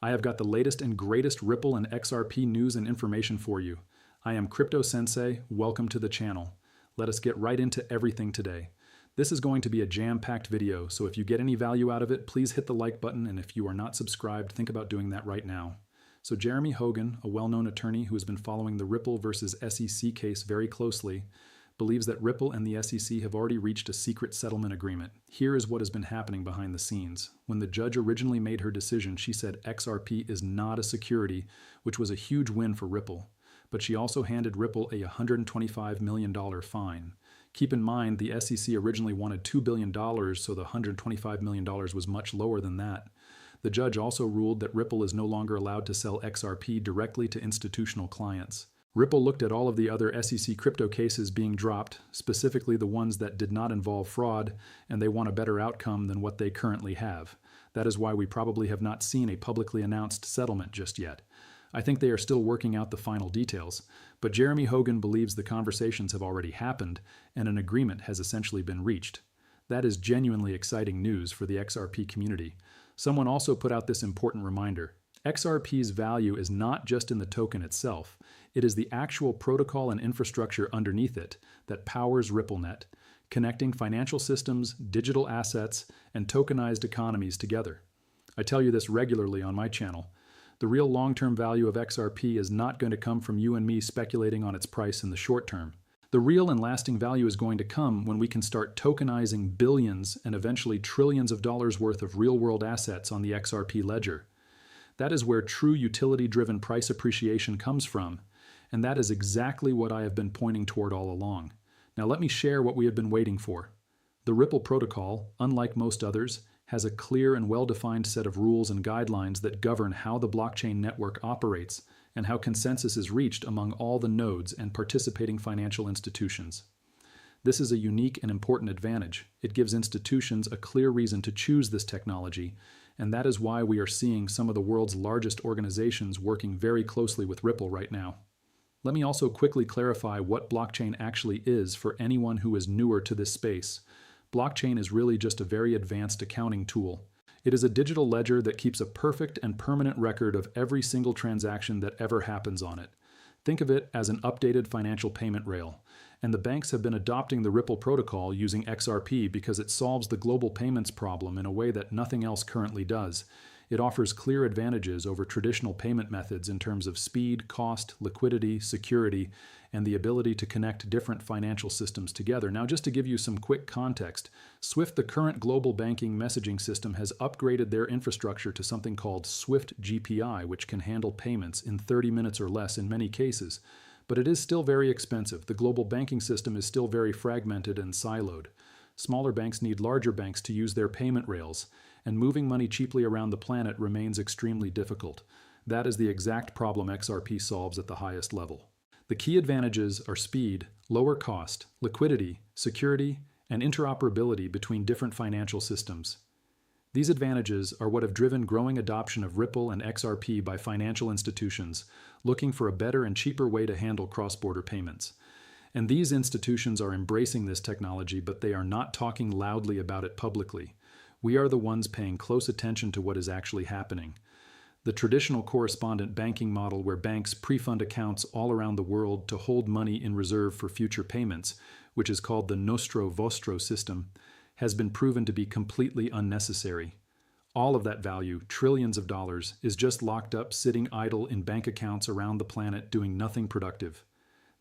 I have got the latest and greatest Ripple and XRP news and information for you. I am Crypto Sensei. Welcome to the channel. Let us get right into everything today. This is going to be a jam-packed video, so if you get any value out of it, please hit the like button, and if you are not subscribed, think about doing that right now. So Jeremy Hogan, a well-known attorney who has been following the Ripple versus SEC case very closely, believes that Ripple and the SEC have already reached a secret settlement agreement. Here is what has been happening behind the scenes. When the judge originally made her decision, she said XRP is not a security, which was a huge win for Ripple. But she also handed Ripple a $125 million fine. Keep in mind, the SEC originally wanted $2 billion, so the $125 million was much lower than that. The judge also ruled that Ripple is no longer allowed to sell XRP directly to institutional clients. Ripple looked at all of the other SEC crypto cases being dropped, specifically the ones that did not involve fraud, and they want a better outcome than what they currently have. That is why we probably have not seen a publicly announced settlement just yet. I think they are still working out the final details, but Jeremy Hogan believes the conversations have already happened and an agreement has essentially been reached. That is genuinely exciting news for the XRP community. Someone also put out this important reminder. XRP's value is not just in the token itself, it is the actual protocol and infrastructure underneath it that powers RippleNet, connecting financial systems, digital assets, and tokenized economies together. I tell you this regularly on my channel. The real long-term value of XRP is not going to come from you and me speculating on its price in the short term. The real and lasting value is going to come when we can start tokenizing billions and eventually trillions of dollars worth of real-world assets on the XRP ledger. That is where true utility-driven price appreciation comes from, and that is exactly what I have been pointing toward all along. Now let me share what we have been waiting for. The Ripple protocol, unlike most others, has a clear and well-defined set of rules and guidelines that govern how the blockchain network operates and how consensus is reached among all the nodes and participating financial institutions. This is a unique and important advantage. It gives institutions a clear reason to choose this technology, and that is why we are seeing some of the world's largest organizations working very closely with Ripple right now. Let me also quickly clarify what blockchain actually is for anyone who is newer to this space. Blockchain is really just a very advanced accounting tool. It is a digital ledger that keeps a perfect and permanent record of every single transaction that ever happens on it. Think of it as an updated financial payment rail. And the banks have been adopting the Ripple protocol using XRP because it solves the global payments problem in a way that nothing else currently does. It offers clear advantages over traditional payment methods in terms of speed, cost, liquidity, security, and the ability to connect different financial systems together. Now, just to give you some quick context, SWIFT, the current global banking messaging system, has upgraded their infrastructure to something called SWIFT GPI, which can handle payments in 30 minutes or less in many cases. But it is still very expensive. The global banking system is still very fragmented and siloed. Smaller banks need larger banks to use their payment rails, and moving money cheaply around the planet remains extremely difficult. That is the exact problem XRP solves at the highest level. The key advantages are speed, lower cost, liquidity, security, and interoperability between different financial systems. These advantages are what have driven growing adoption of Ripple and XRP by financial institutions looking for a better and cheaper way to handle cross-border payments. And these institutions are embracing this technology, but they are not talking loudly about it publicly. We are the ones paying close attention to what is actually happening. The traditional correspondent banking model, where banks pre-fund accounts all around the world to hold money in reserve for future payments, which is called the Nostro Vostro system, has been proven to be completely unnecessary. All of that value, trillions of dollars, is just locked up sitting idle in bank accounts around the planet doing nothing productive.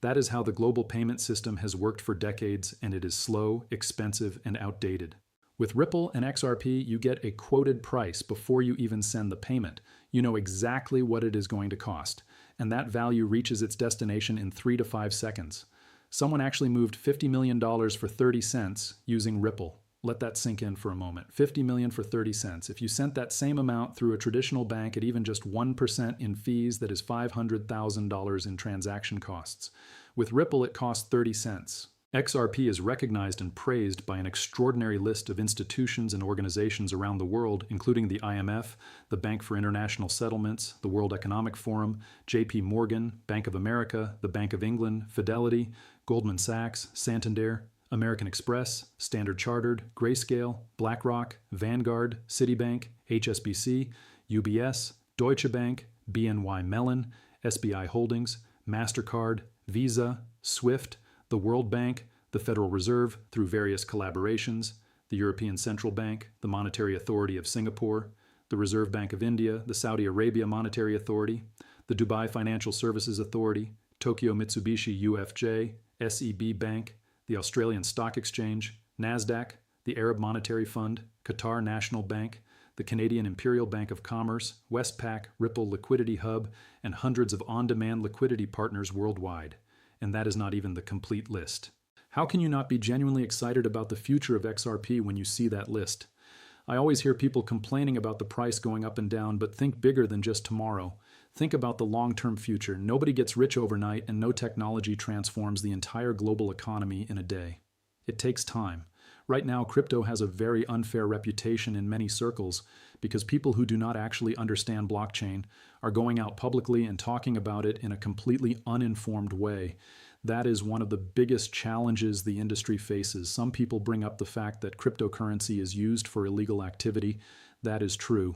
That is how the global payment system has worked for decades, and it is slow, expensive, and outdated. With Ripple and XRP, you get a quoted price before you even send the payment. You know exactly what it is going to cost, and that value reaches its destination in 3 to 5 seconds. Someone actually moved $50 million for 30 cents using Ripple. Let that sink in for a moment. $50 million for 30 cents. If you sent that same amount through a traditional bank at even just 1% in fees, that is $500,000 in transaction costs. With Ripple, it costs 30 cents. XRP is recognized and praised by an extraordinary list of institutions and organizations around the world, including the IMF, the Bank for International Settlements, the World Economic Forum, JP Morgan, Bank of America, the Bank of England, Fidelity, Goldman Sachs, Santander, American Express, Standard Chartered, Grayscale, BlackRock, Vanguard, Citibank, HSBC, UBS, Deutsche Bank, BNY Mellon, SBI Holdings, MasterCard, Visa, SWIFT, the World Bank, the Federal Reserve through various collaborations, the European Central Bank, the Monetary Authority of Singapore, the Reserve Bank of India, the Saudi Arabia Monetary Authority, the Dubai Financial Services Authority, Tokyo Mitsubishi UFJ, SEB Bank, the Australian Stock Exchange, NASDAQ, the Arab Monetary Fund, Qatar National Bank, the Canadian Imperial Bank of Commerce, Westpac, Ripple Liquidity Hub, and hundreds of on-demand liquidity partners worldwide. And that is not even the complete list. How can you not be genuinely excited about the future of XRP when you see that list? I always hear people complaining about the price going up and down, but think bigger than just tomorrow. Think about the long-term future. Nobody gets rich overnight, and no technology transforms the entire global economy in a day. It takes time. Right now, crypto has a very unfair reputation in many circles because people who do not actually understand blockchain are going out publicly and talking about it in a completely uninformed way. That is one of the biggest challenges the industry faces. Some people bring up the fact that cryptocurrency is used for illegal activity. That is true.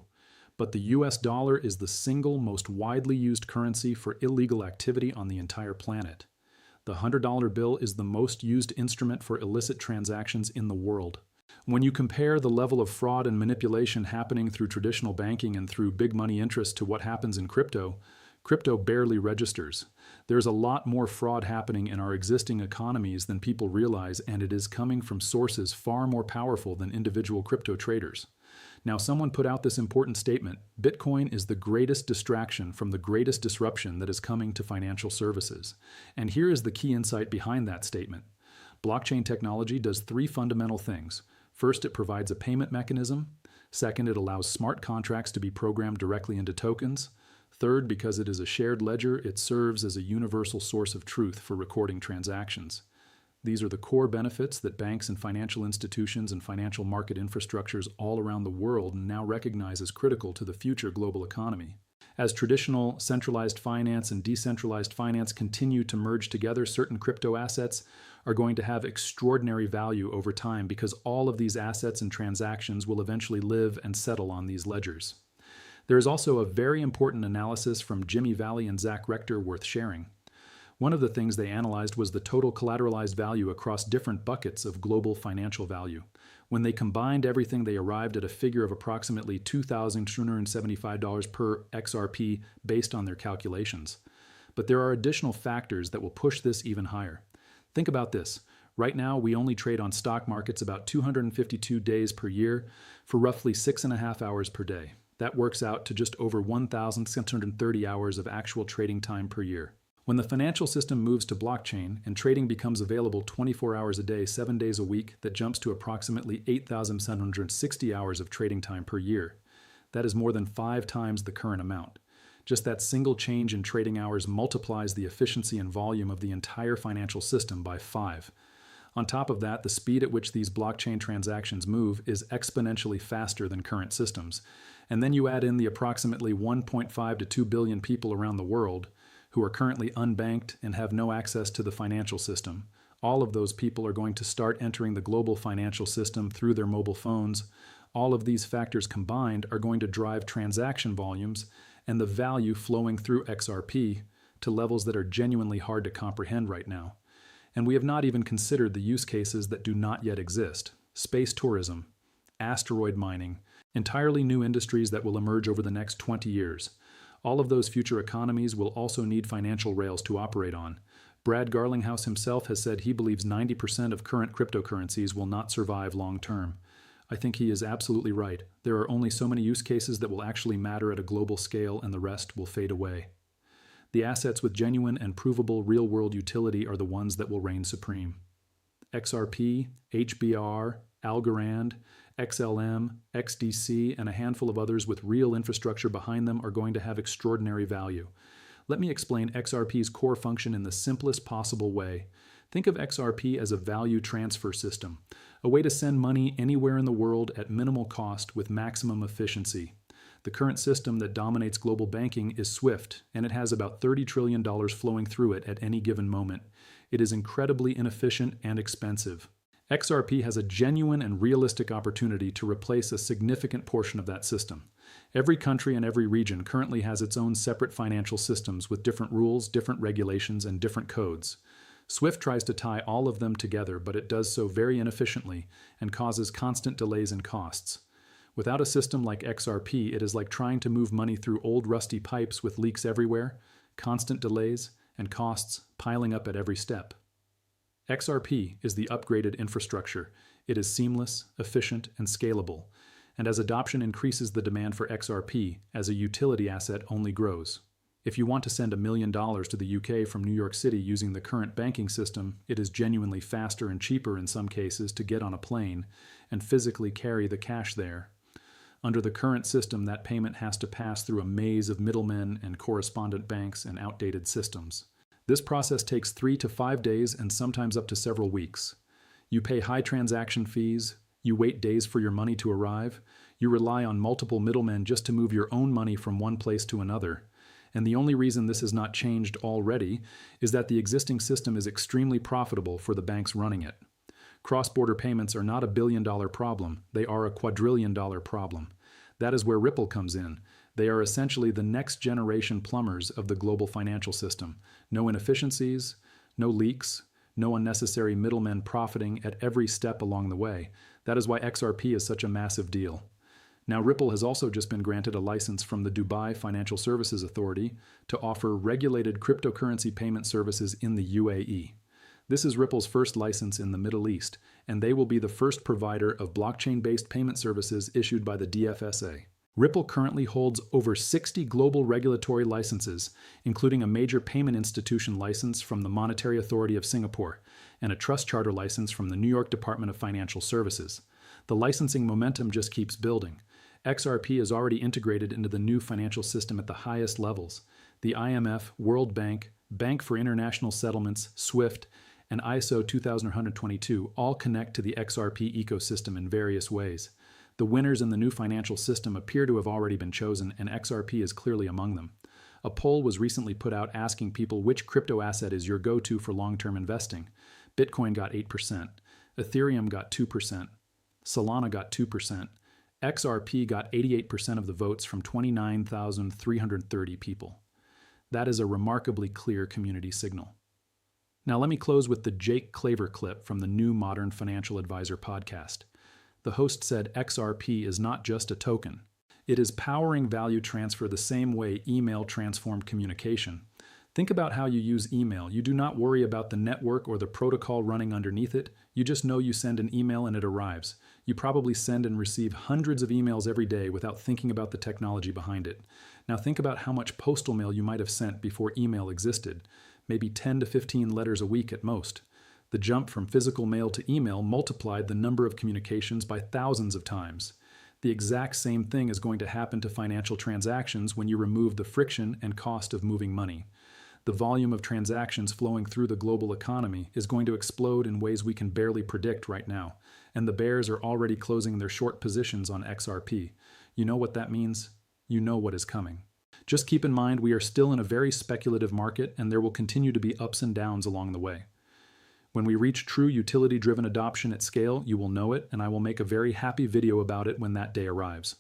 But the US dollar is the single most widely used currency for illegal activity on the entire planet. The $100 bill is the most used instrument for illicit transactions in the world. When you compare the level of fraud and manipulation happening through traditional banking and through big money interests to what happens in crypto, crypto barely registers. There's a lot more fraud happening in our existing economies than people realize, and it is coming from sources far more powerful than individual crypto traders. Now, someone put out this important statement: Bitcoin is the greatest distraction from the greatest disruption that is coming to financial services. And here is the key insight behind that statement. Blockchain technology does three fundamental things. First, it provides a payment mechanism. Second, it allows smart contracts to be programmed directly into tokens. Third, because it is a shared ledger, it serves as a universal source of truth for recording transactions. These are the core benefits that banks and financial institutions and financial market infrastructures all around the world now recognize as critical to the future global economy. As traditional centralized finance and decentralized finance continue to merge together, certain crypto assets are going to have extraordinary value over time because all of these assets and transactions will eventually live and settle on these ledgers. There is also a very important analysis from Jimmy Valley and Zach Rector worth sharing. One of the things they analyzed was the total collateralized value across different buckets of global financial value. When they combined everything, they arrived at a figure of approximately $2,275 per XRP based on their calculations. But there are additional factors that will push this even higher. Think about this. Right now, we only trade on stock markets about 252 days per year for roughly 6.5 hours per day. That works out to just over 1,630 hours of actual trading time per year. When the financial system moves to blockchain and trading becomes available 24 hours a day, 7 days a week, that jumps to approximately 8,760 hours of trading time per year. That is more than 5 times the current amount. Just that single change in trading hours multiplies the efficiency and volume of the entire financial system by 5. On top of that, the speed at which these blockchain transactions move is exponentially faster than current systems. And then you add in the approximately 1.5 to 2 billion people around the world who are currently unbanked and have no access to the financial system. All of those people are going to start entering the global financial system through their mobile phones. All of these factors combined are going to drive transaction volumes and the value flowing through XRP to levels that are genuinely hard to comprehend right now. And we have not even considered the use cases that do not yet exist: space tourism, asteroid mining, entirely new industries that will emerge over the next 20 years. All of those future economies will also need financial rails to operate on. Brad Garlinghouse himself has said he believes 90% of current cryptocurrencies will not survive long term. I think he is absolutely right. There are only so many use cases that will actually matter at a global scale, and the rest will fade away. The assets with genuine and provable real-world utility are the ones that will reign supreme. XRP, HBR, Algorand, XLM, XDC, and a handful of others with real infrastructure behind them are going to have extraordinary value. Let me explain XRP's core function in the simplest possible way. Think of XRP as a value transfer system, a way to send money anywhere in the world at minimal cost with maximum efficiency. The current system that dominates global banking is SWIFT, and it has about $30 trillion flowing through it at any given moment. It is incredibly inefficient and expensive. XRP has a genuine and realistic opportunity to replace a significant portion of that system. Every country and every region currently has its own separate financial systems with different rules, different regulations, and different codes. SWIFT tries to tie all of them together, but it does so very inefficiently and causes constant delays and costs. Without a system like XRP, it is like trying to move money through old rusty pipes with leaks everywhere, constant delays, and costs piling up at every step. XRP is the upgraded infrastructure. It is seamless, efficient, and scalable. And as adoption increases, the demand for XRP as a utility asset only grows. If you want to send $1 million to the UK from New York City using the current banking system, it is genuinely faster and cheaper in some cases to get on a plane and physically carry the cash there. Under the current system, that payment has to pass through a maze of middlemen and correspondent banks and outdated systems. This process takes 3 to 5 days and sometimes up to several weeks. You pay high transaction fees, you wait days for your money to arrive, you rely on multiple middlemen just to move your own money from one place to another. And the only reason this has not changed already is that the existing system is extremely profitable for the banks running it. Cross-border payments are not a billion-dollar problem, they are a quadrillion-dollar problem. That is where Ripple comes in. They are essentially the next-generation plumbers of the global financial system. No inefficiencies, no leaks, no unnecessary middlemen profiting at every step along the way. That is why XRP is such a massive deal. Now, Ripple has also just been granted a license from the Dubai Financial Services Authority to offer regulated cryptocurrency payment services in the UAE. This is Ripple's first license in the Middle East, and they will be the first provider of blockchain-based payment services issued by the DFSA. Ripple currently holds over 60 global regulatory licenses, including a major payment institution license from the Monetary Authority of Singapore and a trust charter license from the New York Department of Financial Services. The licensing momentum just keeps building. XRP is already integrated into the new financial system at the highest levels. The IMF, World Bank, Bank for International Settlements, SWIFT, and ISO 20122 all connect to the XRP ecosystem in various ways. The winners in the new financial system appear to have already been chosen, and XRP is clearly among them. A poll was recently put out asking people which crypto asset is your go-to for long-term investing. Bitcoin got 8%, Ethereum got 2%, Solana got 2%, XRP got 88% of the votes from 29,330 people. That is a remarkably clear community signal. Now let me close with the Jake Claver clip from the new Modern Financial Advisor podcast. The host said XRP is not just a token. It is powering value transfer the same way email transformed communication. Think about how you use email. You do not worry about the network or the protocol running underneath it. You just know you send an email and it arrives. You probably send and receive hundreds of emails every day without thinking about the technology behind it. Now think about how much postal mail you might have sent before email existed. Maybe 10 to 15 letters a week at most. The jump from physical mail to email multiplied the number of communications by thousands of times. The exact same thing is going to happen to financial transactions when you remove the friction and cost of moving money. The volume of transactions flowing through the global economy is going to explode in ways we can barely predict right now, and the bears are already closing their short positions on XRP. You know what that means? You know what is coming. Just keep in mind we are still in a very speculative market, and there will continue to be ups and downs along the way. When we reach true utility-driven adoption at scale, you will know it, and I will make a very happy video about it when that day arrives.